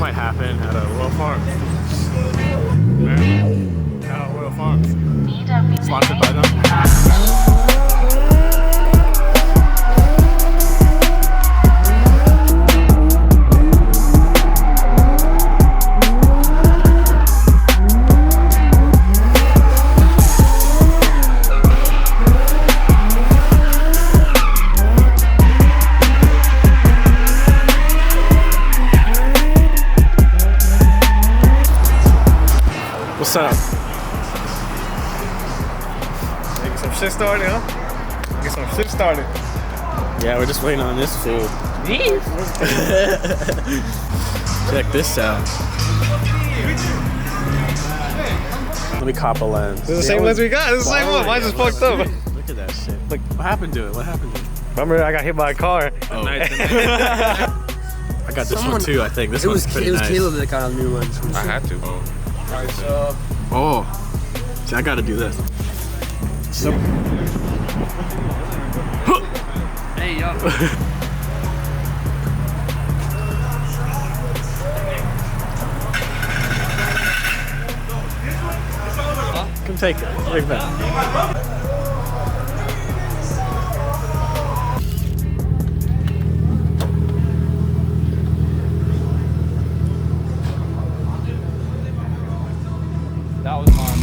might happen at Royal Farms. At Royal Farms. Sponsored by them. What's up? Get some shit started, huh? Get some shit started. Yeah, we're just waiting on this fool. Check this out. Let me cop a lens. This is the same lens we got. This is the same one. Mine just fucked up. Look at that shit. Like, what happened to it? What happened to it? Remember, I got hit by a car. Oh. I got this one too, I think. This one's pretty nice. It was Caleb that got a new one. I had to. Oh. See, I gotta do this. So. Hey, yo. Come take it. Right back. That was hard.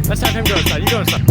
Let's have him go inside. You go inside.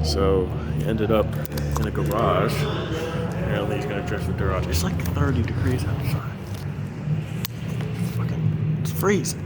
So he ended up in a garage. Apparently he's gonna dress the garage. It's like 30 degrees outside. It's freezing.